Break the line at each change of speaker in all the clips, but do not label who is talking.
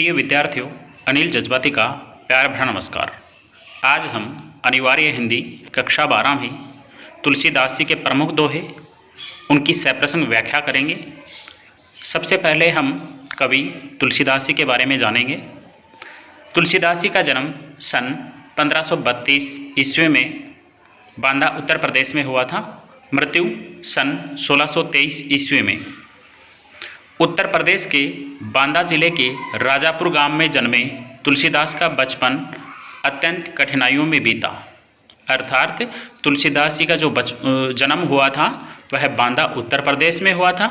प्रिय विद्यार्थियों, अनिल जज्बाती का प्यार भरा नमस्कार। आज हम अनिवार्य हिंदी कक्षा 12 में तुलसीदास जी के प्रमुख दोहे, उनकी सप्रसंग व्याख्या करेंगे। सबसे पहले हम कवि तुलसीदास जी के बारे में जानेंगे। तुलसीदास जी का जन्म सन 1532 ईस्वी में बांदा उत्तर प्रदेश में हुआ था। मृत्यु सन 1623 ईस्वी में। उत्तर प्रदेश के बांदा जिले के राजापुर गांव में जन्मे तुलसीदास का बचपन अत्यंत कठिनाइयों में बीता। अर्थात तुलसीदास जी का जो जन्म हुआ था वह बांदा उत्तर प्रदेश में हुआ था।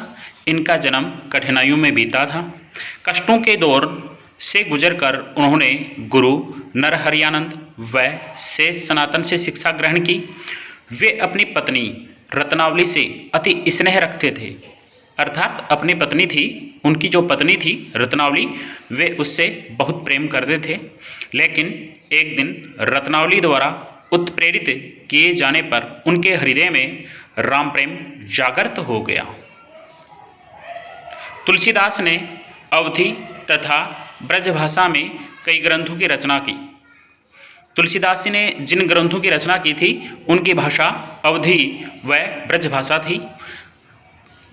इनका जन्म कठिनाइयों में बीता था। कष्टों के दौर से गुजरकर उन्होंने गुरु नरहरियानंद व शेष सनातन से शिक्षा ग्रहण की। वे अपनी पत्नी रत्नावली से अति स्नेह रखते थे। अर्थात अपनी पत्नी थी, उनकी जो पत्नी थी रत्नावली, वे उससे बहुत प्रेम करते थे। लेकिन एक दिन रत्नावली द्वारा उत्प्रेरित किए जाने पर उनके हृदय में राम प्रेम जागृत हो गया। तुलसीदास ने अवधी तथा ब्रजभाषा में कई ग्रंथों की रचना की। तुलसीदास जी ने जिन ग्रंथों की रचना की थी उनकी भाषा अवधी व ब्रजभाषा थी।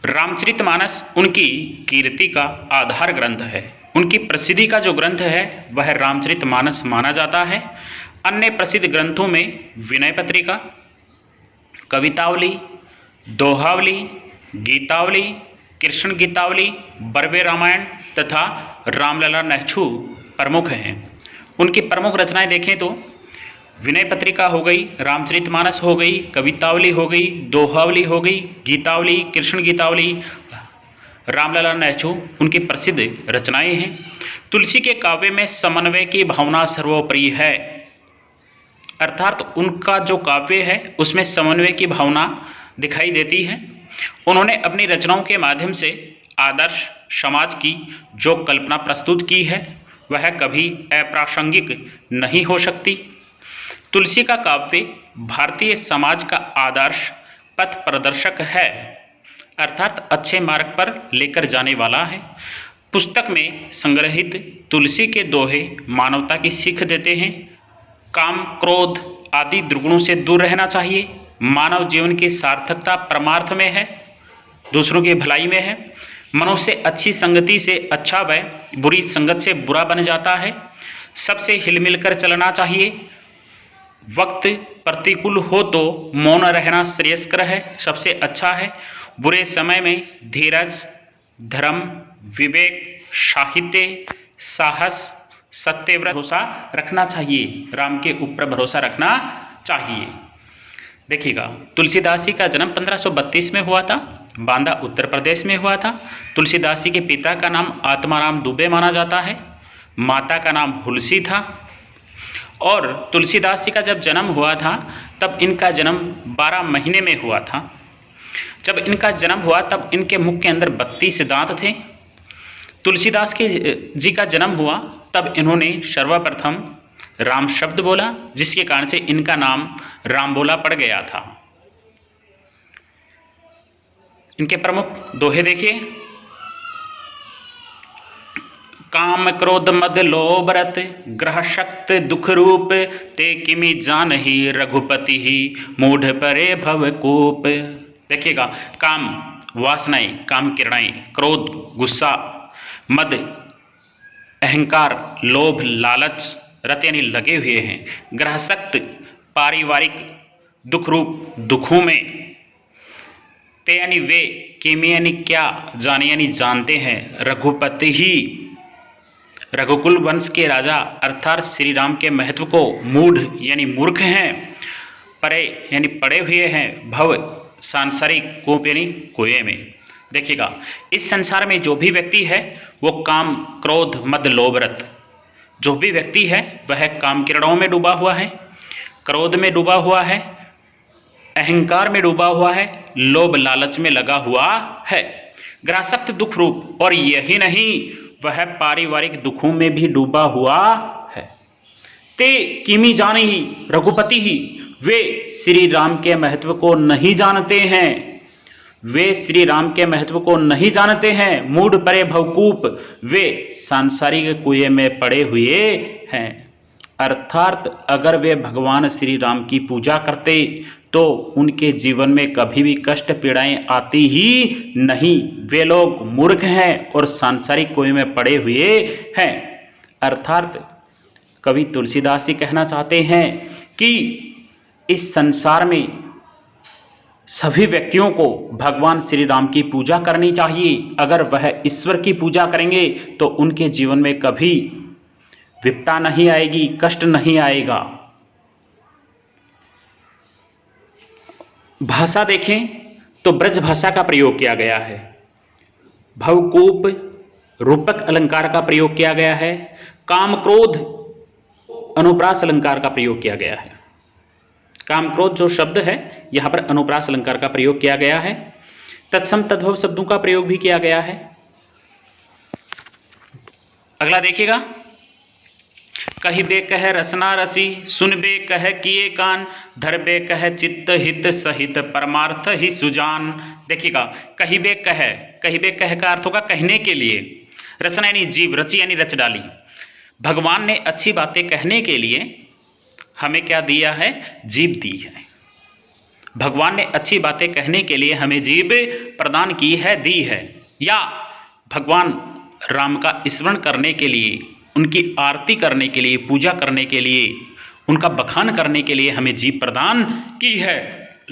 रामचरितमानस उनकी कीर्ति का आधार ग्रंथ है। उनकी प्रसिद्धि का जो ग्रंथ है वह रामचरितमानस माना जाता है। अन्य प्रसिद्ध ग्रंथों में विनय पत्रिका, कवितावली, दोहावली, गीतावली, कृष्ण गीतावली, बरवे रामायण तथा रामलला नहछू प्रमुख हैं। उनकी प्रमुख रचनाएं देखें तो विनय पत्रिका हो गई, रामचरितमानस हो गई, कवितावली हो गई, दोहावली हो गई, गीतावली, कृष्ण गीतावली, रामलला नहछू उनकी प्रसिद्ध रचनाएं हैं। तुलसी के काव्य में समन्वय की भावना सर्वोपरि है। अर्थात उनका जो काव्य है उसमें समन्वय की भावना दिखाई देती है। उन्होंने अपनी रचनाओं के माध्यम से आदर्श समाज की जो कल्पना प्रस्तुत की है वह कभी अप्रासंगिक नहीं हो सकती। तुलसी का काव्य भारतीय समाज का आदर्श पथ प्रदर्शक है, अर्थात अच्छे मार्ग पर लेकर जाने वाला है। पुस्तक में संग्रहित तुलसी के दोहे मानवता की सीख देते हैं। काम, क्रोध आदि दुर्गुणों से दूर रहना चाहिए। मानव जीवन की सार्थकता परमार्थ में है, दूसरों की भलाई में है। मनुष्य अच्छी संगति से अच्छा व बुरी संगत से बुरा बन जाता है। सबसे हिलमिल कर चलना चाहिए। वक्त प्रतिकूल हो तो मौन रहना श्रेयस्कर है, सबसे अच्छा है। बुरे समय में धीरज, धर्म, विवेक, साहित्य, साहस, सत्यव्रत भरोसा रखना चाहिए। राम के ऊपर भरोसा रखना चाहिए। देखिएगा, तुलसीदास जी का जन्म 1532 में हुआ था, बांदा उत्तर प्रदेश में हुआ था। तुलसीदास जी के पिता का नाम आत्माराम दुबे माना जाता है, माता का नाम हुलसी था। और तुलसीदास जी का जब जन्म हुआ था तब इनका जन्म 12 महीने में हुआ था। जब इनका जन्म हुआ तब इनके मुख के अंदर 32 दांत थे। तुलसीदास के जी का जन्म हुआ तब इन्होंने सर्वप्रथम राम शब्द बोला, जिसके कारण से इनका नाम राम बोला पड़ गया था। इनके प्रमुख दोहे देखिए। काम क्रोध मद लोभ रत ग्रह शक्त दुख रूप ते किमि जानहि रघुपति ही मूढ़ परे भवकूप। देखिएगा, काम वासनाएं, काम किरणाएं, क्रोध गुस्सा, मद अहंकार, लोभ लालच, रत यानी लगे हुए हैं, ग्रह शक्त पारिवारिक दुख रूप दुखों में, ते यानी वे, किमि यानी क्या, जाने यानी जानते हैं, रघुपति ही रघुकुल वंश के राजा अर्थात श्री राम के महत्व को मूढ़ यानी मूर्ख हैं, परे यानी पड़े हुए हैं, भव सांसारिक कूप यानी कुएं में। देखिएगा, इस संसार में जो भी व्यक्ति है वो काम क्रोध मद लोभ रत, जो भी व्यक्ति है वह काम किरणों में डूबा हुआ है, क्रोध में डूबा हुआ है, अहंकार में डूबा हुआ है, लोभ लालच में लगा हुआ है, ग्रासक्त दुख रूप, और यही नहीं वह पारिवारिक दुखों में भी डूबा हुआ है। ते किमि जाने ही रघुपति ही, वे श्री राम के महत्व को नहीं जानते हैं। वे श्री राम के महत्व को नहीं जानते हैं, मूढ़ परे भवकूप, वे सांसारिक कुएं में पड़े हुए हैं। अर्थात अगर वे भगवान श्री राम की पूजा करते तो उनके जीवन में कभी भी कष्ट पीड़ाएं आती ही नहीं। वे लोग मूर्ख हैं और सांसारिक कुएं में पड़े हुए हैं। अर्थात कवि तुलसीदास जी कहना चाहते हैं कि इस संसार में सभी व्यक्तियों को भगवान श्री राम की पूजा करनी चाहिए। अगर वह ईश्वर की पूजा करेंगे तो उनके जीवन में कभी विपदा नहीं आएगी, कष्ट नहीं आएगा। भाषा देखें तो ब्रज भाषा का प्रयोग किया गया है, भवकूप रूपक अलंकार का प्रयोग किया गया है, काम क्रोध अनुप्रास अलंकार का प्रयोग किया गया है। काम क्रोध जो शब्द है यहां पर अनुप्रास अलंकार का प्रयोग किया गया है। तत्सम तद्भव शब्दों का प्रयोग भी किया गया है। अगला देखिएगा, कहिबे कह रसना रसी, सुनबे कह किए कान, धरबे कह चित्त हित सहित परमार्थ ही सुजान। देखिएगा, कहिबे कह का अर्थ होगा कहने के लिए, रसना यानी जीव, रची यानी रच डाली। भगवान ने अच्छी बातें कहने के लिए हमें क्या दिया है? जीभ दी है। भगवान ने अच्छी बातें कहने के लिए हमें जीभ प्रदान की है, दी है। या भगवान राम का स्मरण करने के लिए, उनकी आरती करने के लिए, पूजा करने के लिए, उनका बखान करने के लिए हमें जीभ प्रदान की है।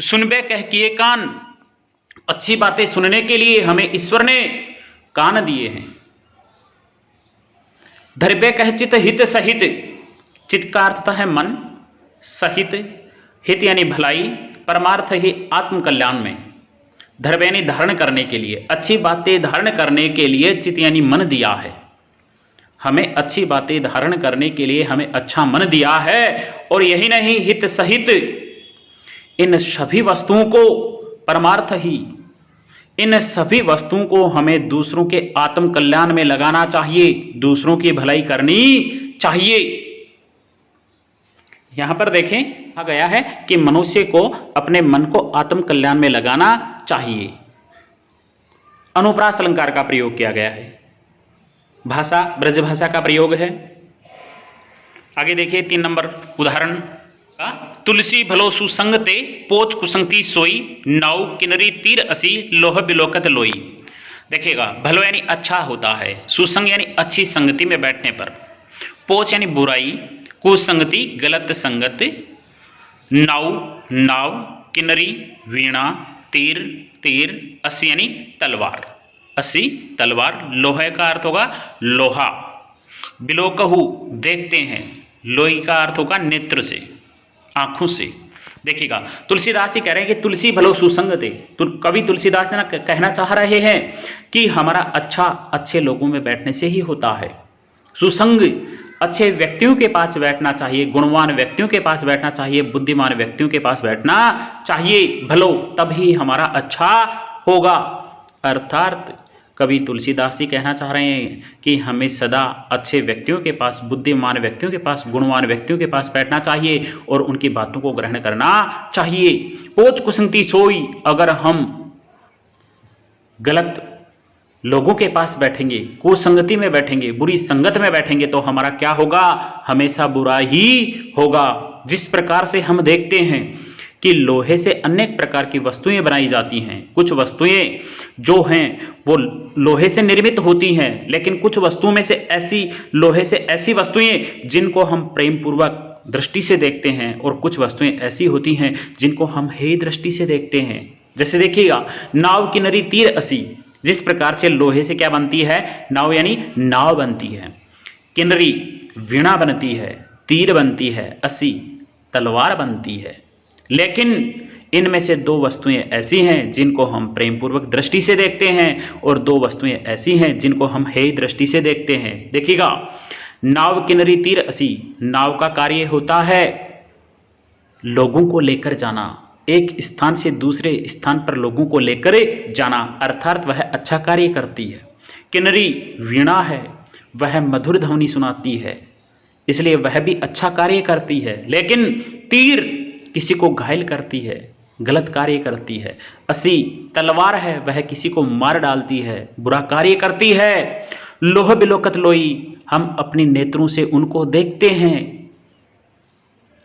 सुनबे कह किए कान, अच्छी बातें सुनने के लिए हमें ईश्वर ने कान दिए हैं। धरबे कह चित हित सहित, चित का अर्थ है मन, सहित हित यानी भलाई, परमार्थ ही आत्म कल्याण में। धरबे यानी धारण करने के लिए, अच्छी बातें धारण करने के लिए चित यानी मन दिया है। हमें अच्छी बातें धारण करने के लिए हमें अच्छा मन दिया है। और यही नहीं, हित सहित, इन सभी वस्तुओं को परमार्थ ही, इन सभी वस्तुओं को हमें दूसरों के आत्म कल्याण में लगाना चाहिए, दूसरों की भलाई करनी चाहिए। यहां पर देखें, कहा गया है कि मनुष्य को अपने मन को आत्म कल्याण में लगाना चाहिए। अनुप्रास अलंकार का प्रयोग किया गया है। भाषा ब्रज भाषा का प्रयोग है। आगे देखिए 3 नंबर उदाहरण, तुलसी भलो सुसंगते, पोच कुसंगति सोई, नाव किनरी तीर असी, लोह बिलोकत लोई। देखिएगा, भलो यानी अच्छा होता है, सुसंग यानी अच्छी संगति में बैठने पर, पोच यानी बुराई, कुसंगति गलत संगत, नाव किनरी वीणा, तीर असी यानी तलवार, असी तलवार, लोहे का अर्थ होगा लोहा, बिलोकहु देखते हैं, लोई का अर्थ होगा नेत्र से, आंखों से। देखिएगा, तुलसीदास जी कह रहे हैं कि तुलसी भलो सुसंगते। कवि तुलसीदास ना कहना चाह रहे हैं कि हमारा अच्छा अच्छे लोगों में बैठने से ही होता है। सुसंग, अच्छे व्यक्तियों के पास बैठना चाहिए, गुणवान व्यक्तियों के पास बैठना चाहिए, बुद्धिमान व्यक्तियों के पास बैठना चाहिए, भलो, तभी हमारा अच्छा होगा। अर्थात कवि तुलसीदास जी कहना चाह रहे हैं कि हमें सदा अच्छे व्यक्तियों के पास, बुद्धिमान व्यक्तियों के पास, गुणवान व्यक्तियों के पास बैठना चाहिए और उनकी बातों को ग्रहण करना चाहिए। पोच कुसंगति सोई, अगर हम गलत लोगों के पास बैठेंगे, कुसंगति में बैठेंगे, बुरी संगत में बैठेंगे तो हमारा क्या होगा? हमेशा बुरा ही होगा। जिस प्रकार से हम देखते हैं कि लोहे से अनेक प्रकार की वस्तुएं बनाई जाती हैं, कुछ वस्तुएं जो हैं वो लोहे से निर्मित होती हैं, लेकिन कुछ वस्तुओं में से ऐसी, लोहे से ऐसी वस्तुएं जिनको हम प्रेम पूर्वक दृष्टि से देखते हैं, और कुछ वस्तुएं ऐसी होती हैं जिनको हम हेय दृष्टि से देखते हैं। जैसे देखिएगा, नाव किनरी तीर असी, जिस प्रकार से लोहे से क्या बनती है? नाव यानी नाव बनती है, किनरी वीणा बनती है, तीर बनती है, असी तलवार बनती है। लेकिन इनमें से 2 वस्तुएं ऐसी हैं जिनको हम प्रेम पूर्वक दृष्टि से देखते हैं, और 2 वस्तुएं ऐसी हैं जिनको हम हेय दृष्टि से देखते हैं। देखिएगा, नाव किनरी तीर असी, नाव का कार्य होता है लोगों को लेकर जाना, एक स्थान से दूसरे स्थान पर लोगों को लेकर जाना, अर्थात वह अच्छा कार्य करती है। किन्नरी वीणा है, वह मधुर ध्वनि सुनाती है, इसलिए वह भी अच्छा कार्य करती है। लेकिन तीर किसी को घायल करती है, गलत कार्य करती है। असी तलवार है, वह किसी को मार डालती है, बुरा कार्य करती है। लोह बिलोकत लोई, हम अपने नेत्रों से उनको देखते हैं,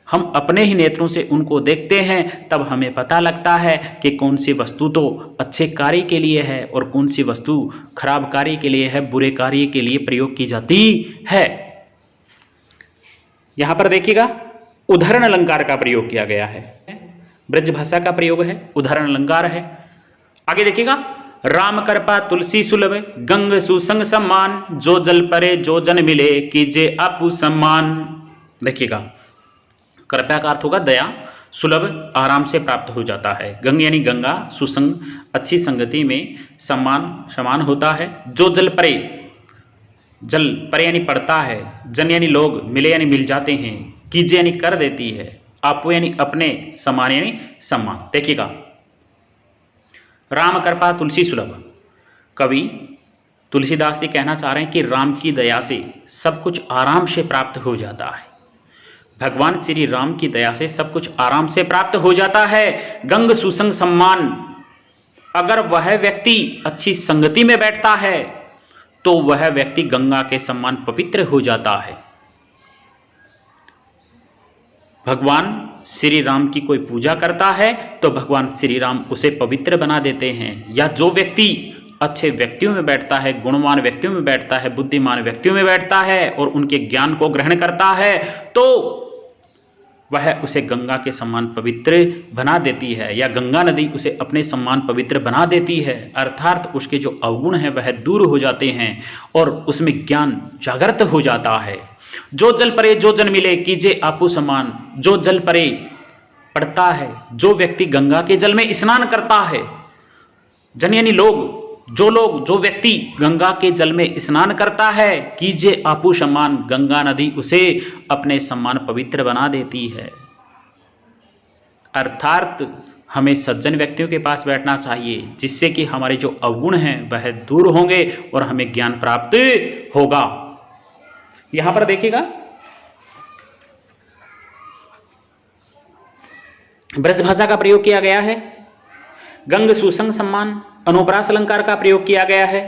हम अपने ही नेत्रों से उनको देखते हैं, तब हमें पता लगता है कि कौन सी वस्तु तो अच्छे कार्य के लिए है और कौन सी वस्तु खराब कार्य के लिए है, बुरे कार्य के लिए प्रयोग की जाती है। यहां पर देखिएगा उदाहरण अलंकार का प्रयोग किया गया है, ब्रज भाषा का प्रयोग है, उदाहरण अलंकार है। आगे देखिएगा, राम कृपा तुलसी सुलभ गंग सुसंग सम्मान, जो जल परे जो जन मिले कीजे आपू सम्मान। देखिएगा कृपया का अर्थ होगा दया, सुलभ आराम से प्राप्त हो जाता है, गंग यानी गंगा, सुसंग अच्छी संगति में, सम्मान समान होता है, जो जल परे, जल परे यानी पड़ता है, जन यानी लोग, मिले यानी मिल जाते हैं, कीजे यानी कर देती है, आपो यानी अपने, सम्मान यानी सम्मान। देखिएगा राम कृपा तुलसी सुलभ, कवि तुलसीदास जी कहना चाह रहे हैं कि राम की दया से सब कुछ आराम से प्राप्त हो जाता है, भगवान श्री राम की दया से सब कुछ आराम से प्राप्त हो जाता है। गंग सुसंग सम्मान, अगर वह व्यक्ति अच्छी संगति में बैठता है तो वह व्यक्ति गंगा के समान पवित्र हो जाता है। भगवान श्री राम की कोई पूजा करता है तो भगवान श्री राम उसे पवित्र बना देते हैं। या जो व्यक्ति अच्छे व्यक्तियों में बैठता है, गुणवान व्यक्तियों में बैठता है, बुद्धिमान व्यक्तियों में बैठता है और उनके ज्ञान को ग्रहण करता है तो वह उसे गंगा के समान पवित्र बना देती है, या गंगा नदी उसे अपने समान पवित्र बना देती है। अर्थात उसके जो अवगुण हैं वह दूर हो जाते हैं और उसमें ज्ञान जागृत हो जाता है। जो जल परे जो जन मिले कीजे आपू समान, जो जल परे पड़ता है, जो व्यक्ति गंगा के जल में स्नान करता है, जन यानी लोग, जो व्यक्ति गंगा के जल में स्नान करता है, कीजे आपू समान, गंगा नदी उसे अपने समान पवित्र बना देती है। अर्थात हमें सज्जन व्यक्तियों के पास बैठना चाहिए जिससे कि हमारे जो अवगुण हैं वह दूर होंगे और हमें ज्ञान प्राप्त होगा। यहां पर देखिएगा ब्रज भाषा का प्रयोग किया गया है, गंग सुसंग सम्मान, अनुप्रास अलंकार का प्रयोग किया गया है।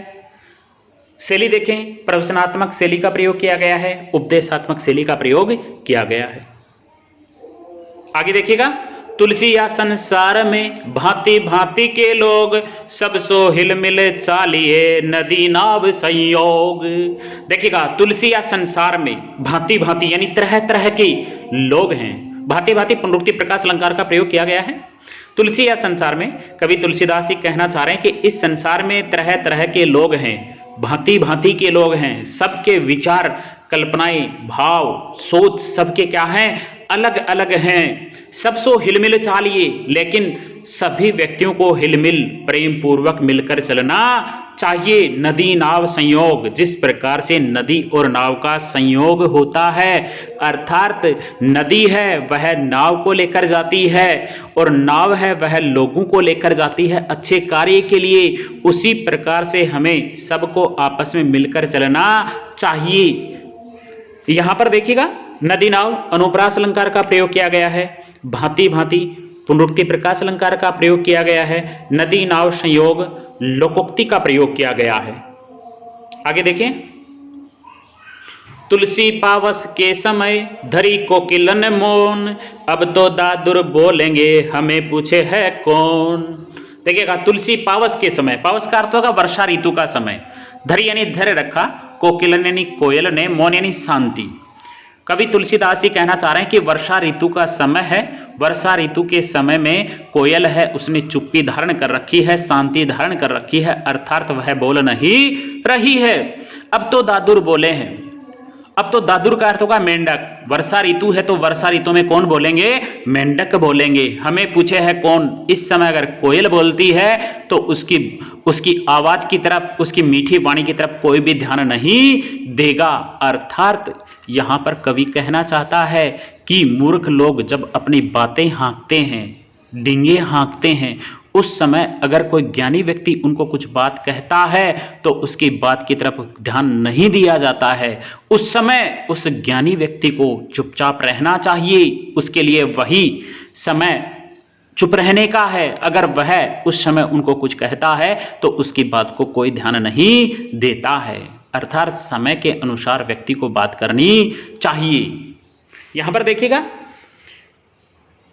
शैली देखें, प्रवचनात्मक शैली का प्रयोग किया गया है, उपदेशात्मक शैली का प्रयोग किया गया है। आगे देखिएगा, तुलसी या संसार में भांति भांति के लोग, सब सो हिल मिल चालिए नदी नाव संयोग। देखिएगा तुलसी या संसार में भांति भांति यानी तरह तरह के लोग हैं। भांति भांति पुनरुक्ति प्रकाश अलंकार का प्रयोग किया गया है। तुलसी या संसार में कवि तुलसीदास जी कहना चाह रहे हैं कि इस संसार में तरह तरह के लोग हैं, भांति भांति के लोग हैं, सबके विचार, कल्पनाएं, भाव, सोच सबके क्या हैं, अलग अलग हैं। सब सो हिलमिल चालिए, लेकिन सभी व्यक्तियों को हिलमिल प्रेम पूर्वक मिलकर चलना चाहिए। नदी नाव संयोग, जिस प्रकार से नदी और नाव का संयोग होता है, अर्थात नदी है वह नाव को लेकर जाती है और नाव है वह लोगों को लेकर जाती है अच्छे कार्य के लिए, उसी प्रकार से हमें सबको आपस में मिलकर चलना चाहिए। यहां पर देखिएगा नदी नाव अनुप्रास अलंकार का प्रयोग किया गया है, भांति भांति पुनरुक्ति प्रकाश अलंकार का प्रयोग किया गया है, नदी नाव संयोग लोकोक्ति का प्रयोग किया गया है। आगे देखें, तुलसी पावस के समय धरी कोकिलन मौन, अब तो दादुर बोलेंगे हमें पूछे है कौन। देखिएगा तुलसी पावस के समय, पावस का अर्थ होगा वर्षा ऋतु का समय, धरी यानी धैर्य रखा, कोकिलन यानी कोयल ने, मौन यानी शांति। कवि तुलसीदास जी कहना चाह रहे हैं कि वर्षा ऋतु का समय है, वर्षा ऋतु के समय में कोयल है उसने चुप्पी धारण कर रखी है, शांति धारण कर रखी है, अर्थात वह बोल नहीं रही है। अब तो दादुर बोले हैं, अब तो दादुर का अर्थ होगा मेंढक। वर्षा ऋतु है तो वर्षा ऋतु में कौन बोलेंगे, मेंढक बोलेंगे। हमें पूछे है कौन, इस समय अगर कोयल बोलती है तो उसकी आवाज की तरफ, उसकी मीठी वाणी की तरफ कोई भी ध्यान नहीं देगा। अर्थात यहां पर कवि कहना चाहता है कि मूर्ख लोग जब अपनी बातें हाँकते हैं, डींगे हाँकते हैं, उस समय अगर कोई ज्ञानी व्यक्ति उनको कुछ बात कहता है तो उसकी बात की तरफ ध्यान नहीं दिया जाता है। उस समय उस ज्ञानी व्यक्ति को चुपचाप रहना चाहिए, उसके लिए वही समय चुप रहने का है। अगर वह उस समय उनको कुछ कहता है तो उसकी बात को कोई ध्यान नहीं देता है। अर्थात समय के अनुसार व्यक्ति को बात करनी चाहिए। यहां पर देखिएगा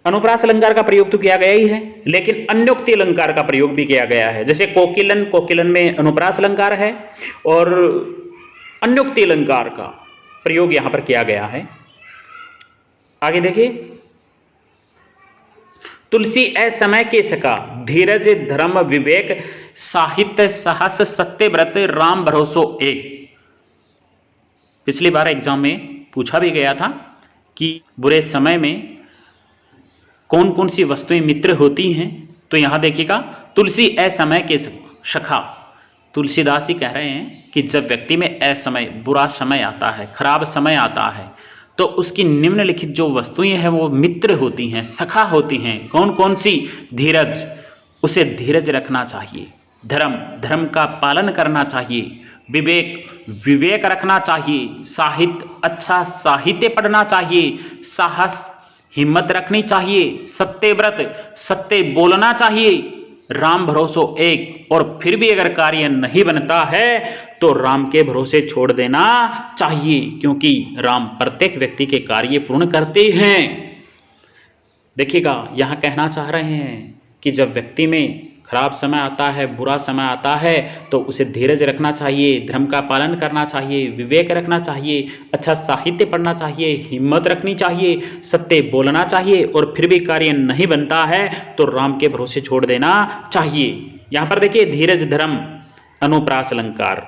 अनुप्रास अलंकार का प्रयोग तो किया गया ही है, लेकिन अन्योक्ति अलंकार का प्रयोग भी किया गया है। जैसे कोकिलन, कोकिलन में अनुप्रास अलंकार है और अन्योक्ति अलंकार का प्रयोग यहां पर किया गया है। आगे देखिए, तुलसी असमय के सका, धीरज धर्म विवेक साहित्य साहस सत्य व्रत राम भरोसो एक। पिछली बार एग्जाम में पूछा भी गया था कि बुरे समय में कौन कौन सी वस्तुएं मित्र होती हैं। तो यहां देखिएगा तुलसी असमय के सखा, तुलसीदास जी कह रहे हैं कि जब व्यक्ति में असमय बुरा समय आता है, खराब समय आता है, तो उसकी निम्नलिखित जो वस्तुएं हैं वो मित्र होती हैं, सखा होती हैं। कौन कौन सी? धीरज, उसे धीरज रखना चाहिए। धर्म, धर्म का पालन करना चाहिए। विवेक, विवेक रखना चाहिए। साहित्य, अच्छा साहित्य पढ़ना चाहिए। साहस, हिम्मत रखनी चाहिए। सत्यव्रत, सत्य बोलना चाहिए। राम भरोसो एक, और फिर भी अगर कार्य नहीं बनता है तो राम के भरोसे छोड़ देना चाहिए, क्योंकि राम प्रत्येक व्यक्ति के कार्य पूर्ण करते हैं। देखिएगा यहां कहना चाह रहे हैं कि जब व्यक्ति में खराब समय आता है, बुरा समय आता है, तो उसे धीरज रखना चाहिए, धर्म का पालन करना चाहिए, विवेक रखना चाहिए, अच्छा साहित्य पढ़ना चाहिए, हिम्मत रखनी चाहिए, सत्य बोलना चाहिए, और फिर भी कार्य नहीं बनता है तो राम के भरोसे छोड़ देना चाहिए। यहाँ पर देखिए धीरज धर्म अनुप्रास अलंकार,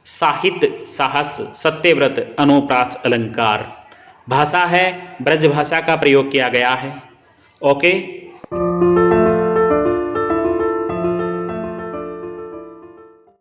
साहित्य साहस सत्यव्रत अनुप्रास अलंकार। भाषा है ब्रज भाषा का प्रयोग किया गया है। ओके।